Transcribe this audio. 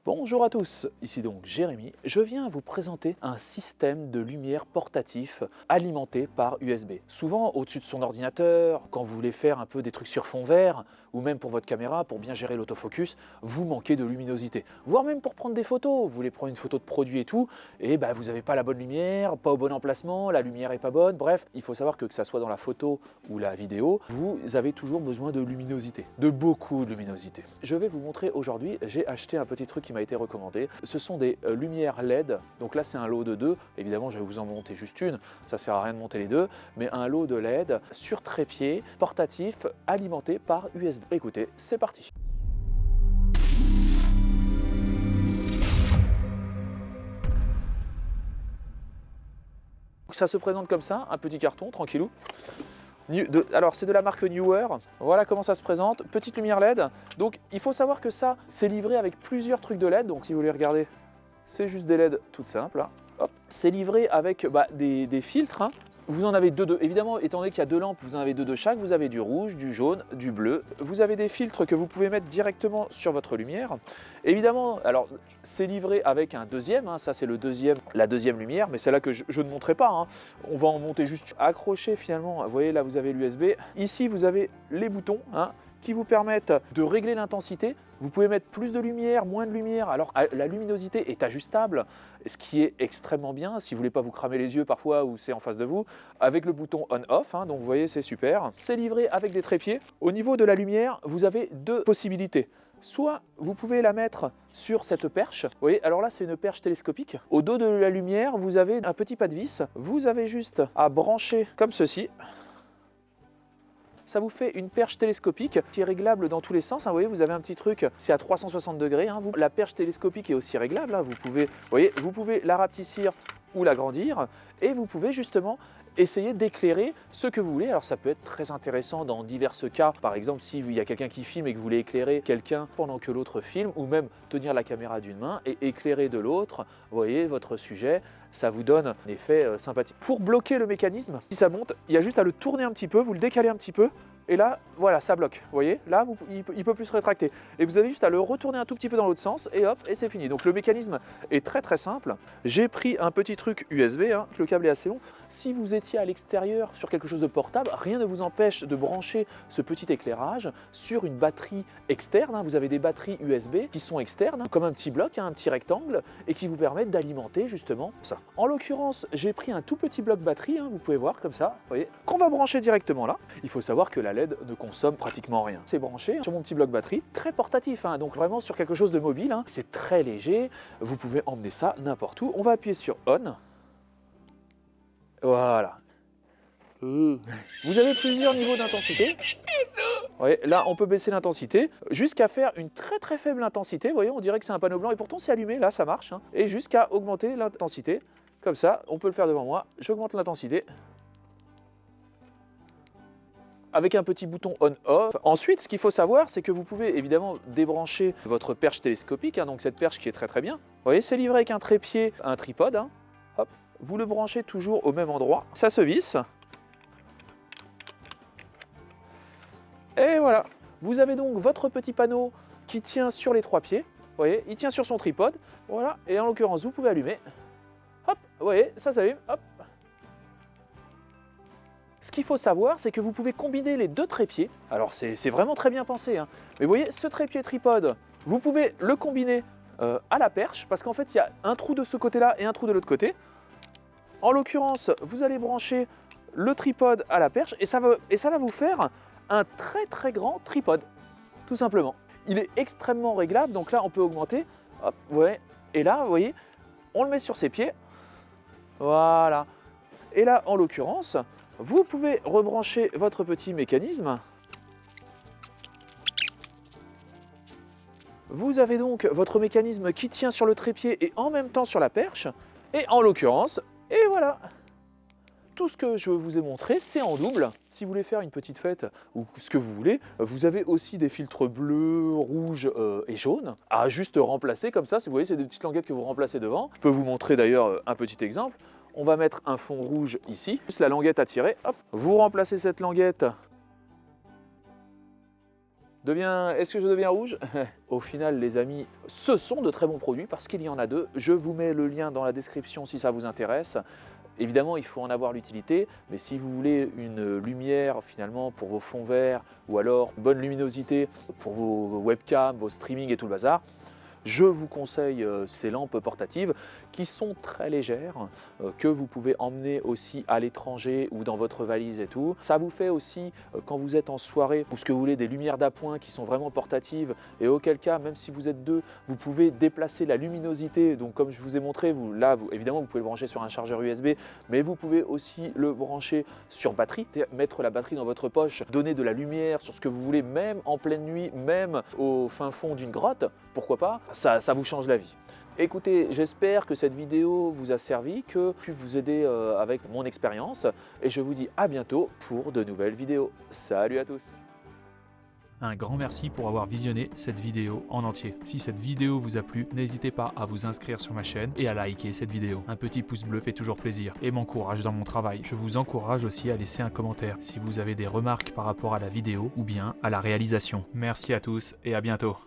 Bonjour à tous, ici donc Jérémy. Je viens vous présenter un système de lumière portatif alimenté par USB. Souvent au-dessus de son ordinateur, quand vous voulez faire un peu des trucs sur fond vert, ou même pour votre caméra, pour bien gérer l'autofocus, vous manquez de luminosité. Voire même pour prendre des photos, vous voulez prendre une photo de produit et tout, et vous n'avez pas la bonne lumière, pas au bon emplacement, la lumière est pas bonne, bref, il faut savoir que ça soit dans la photo ou la vidéo, vous avez toujours besoin de luminosité, de beaucoup de luminosité. Je vais vous montrer aujourd'hui, j'ai acheté un petit truc qui m'a été recommandé. Ce sont des lumières LED, donc là c'est un lot de 2, évidemment je vais vous en monter juste une, ça sert à rien de monter les deux, mais un lot de LED sur trépied, portatif, alimenté par USB. Écoutez, c'est parti. Ça se présente comme ça, un petit carton, tranquillou. Alors c'est de la marque Neewer, voilà comment ça se présente, petite lumière LED. Donc il faut savoir que ça, c'est livré avec plusieurs trucs de LED, donc si vous voulez regarder, c'est juste des LED toutes simples. Là. Hop. C'est livré avec des filtres, hein. Vous en avez deux, évidemment, étant donné qu'il y a deux lampes, vous en avez deux de chaque, vous avez du rouge, du jaune, du bleu. Vous avez des filtres que vous pouvez mettre directement sur votre lumière. Évidemment, alors c'est livré avec un deuxième, hein, ça c'est la deuxième lumière, mais c'est là que je ne montrerai pas, hein. On va en monter juste accroché finalement, vous voyez là vous avez l'USB. Ici vous avez les boutons, hein, qui vous permettent de régler l'intensité. Vous pouvez mettre plus de lumière, moins de lumière, alors la luminosité est ajustable, ce qui est extrêmement bien si vous ne voulez pas vous cramer les yeux parfois ou c'est en face de vous, avec le bouton on-off, hein, donc vous voyez c'est super. C'est livré avec des trépieds. Au niveau de la lumière, vous avez deux possibilités. Soit vous pouvez la mettre sur cette perche, vous voyez, alors là c'est une perche télescopique. Au dos de la lumière, vous avez un petit pas de vis, vous avez juste à brancher comme ceci. Ça vous fait une perche télescopique qui est réglable dans tous les sens. Hein, vous voyez, vous avez un petit truc, c'est à 360 degrés. Hein, la perche télescopique est aussi réglable. Hein, vous pouvez la rapetissir ou l'agrandir et vous pouvez justement essayer d'éclairer ce que vous voulez. Alors ça peut être très intéressant dans divers cas. Par exemple, s'il y a quelqu'un qui filme et que vous voulez éclairer quelqu'un pendant que l'autre filme, ou même tenir la caméra d'une main et éclairer de l'autre, vous voyez, votre sujet, ça vous donne un effet sympathique. Pour bloquer le mécanisme, si ça monte, il y a juste à le tourner un petit peu, vous le décalez un petit peu, et là, voilà, ça bloque. Vous voyez, là, il ne peut plus se rétracter. Et vous avez juste à le retourner un tout petit peu dans l'autre sens, et hop, et c'est fini. Donc le mécanisme est très très simple. J'ai pris un petit truc USB, hein, le câble est assez long. Si vous étiez à l'extérieur sur quelque chose de portable, rien ne vous empêche de brancher ce petit éclairage sur une batterie externe. Hein. Vous avez des batteries USB qui sont externes, hein, comme un petit bloc, hein, un petit rectangle, et qui vous permettent d'alimenter justement ça. En l'occurrence, j'ai pris un tout petit bloc batterie, hein, vous pouvez voir comme ça, vous voyez, qu'on va brancher directement là. Il faut savoir que la LED ne consomme pratiquement rien. C'est branché sur mon petit bloc batterie, très portatif, hein, donc vraiment sur quelque chose de mobile. Hein. C'est très léger, vous pouvez emmener ça n'importe où. On va appuyer sur On. Voilà. Vous avez plusieurs niveaux d'intensité. Ouais, là, on peut baisser l'intensité jusqu'à faire une très très faible intensité. Vous voyez, on dirait que c'est un panneau blanc et pourtant c'est allumé. Là, ça marche. Hein. Et jusqu'à augmenter l'intensité. Comme ça, on peut le faire devant moi. J'augmente l'intensité. Avec un petit bouton on-off. Ensuite, ce qu'il faut savoir, c'est que vous pouvez évidemment débrancher votre perche télescopique. Hein, donc cette perche qui est très très bien. Vous voyez, c'est livré avec un trépied, un tripode. Hein. Hop. Vous le branchez toujours au même endroit, ça se visse. Et voilà, vous avez donc votre petit panneau qui tient sur les trois pieds. Vous voyez, il tient sur son tripode. Voilà, et en l'occurrence, vous pouvez allumer. Hop, vous voyez, ça s'allume, hop. Ce qu'il faut savoir, c'est que vous pouvez combiner les deux trépieds. Alors, c'est vraiment très bien pensé. Hein. Mais vous voyez, ce trépied tripode, vous pouvez le combiner à la perche, parce qu'en fait, il y a un trou de ce côté-là et un trou de l'autre côté. En l'occurrence, vous allez brancher le tripode à la perche et ça va vous faire un très très grand tripode, tout simplement. Il est extrêmement réglable, donc là on peut augmenter, hop, ouais, et là vous voyez, on le met sur ses pieds, voilà. Et là en l'occurrence, vous pouvez rebrancher votre petit mécanisme. Vous avez donc votre mécanisme qui tient sur le trépied et en même temps sur la perche, et en l'occurrence, et voilà. Tout ce que je vous ai montré, c'est en double. Si vous voulez faire une petite fête ou ce que vous voulez, vous avez aussi des filtres bleus, rouges et jaunes à juste remplacer comme ça. Si vous voyez, c'est des petites languettes que vous remplacez devant. Je peux vous montrer d'ailleurs un petit exemple. On va mettre un fond rouge ici, juste la languette à tirer. Hop. Vous remplacez cette languette Est-ce que je deviens rouge? Au final, les amis, ce sont de très bons produits parce qu'il y en a deux. Je vous mets le lien dans la description si ça vous intéresse. Évidemment, il faut en avoir l'utilité, mais si vous voulez une lumière finalement pour vos fonds verts ou alors une bonne luminosité pour vos webcams, vos streamings et tout le bazar, je vous conseille ces lampes portatives qui sont très légères, que vous pouvez emmener aussi à l'étranger ou dans votre valise et tout. Ça vous fait aussi, quand vous êtes en soirée ou ce que vous voulez, des lumières d'appoint qui sont vraiment portatives et auquel cas, même si vous êtes deux, vous pouvez déplacer la luminosité. Donc comme je vous ai montré, évidemment, vous pouvez le brancher sur un chargeur USB, mais vous pouvez aussi le brancher sur batterie, mettre la batterie dans votre poche, donner de la lumière sur ce que vous voulez, même en pleine nuit, même au fin fond d'une grotte, pourquoi pas, ça vous change la vie. Écoutez, j'espère que cette vidéo vous a servi, que je puis vous aider avec mon expérience et je vous dis à bientôt pour de nouvelles vidéos. Salut à tous! Un grand merci pour avoir visionné cette vidéo en entier. Si cette vidéo vous a plu, n'hésitez pas à vous inscrire sur ma chaîne et à liker cette vidéo. Un petit pouce bleu fait toujours plaisir et m'encourage dans mon travail. Je vous encourage aussi à laisser un commentaire si vous avez des remarques par rapport à la vidéo ou bien à la réalisation. Merci à tous et à bientôt.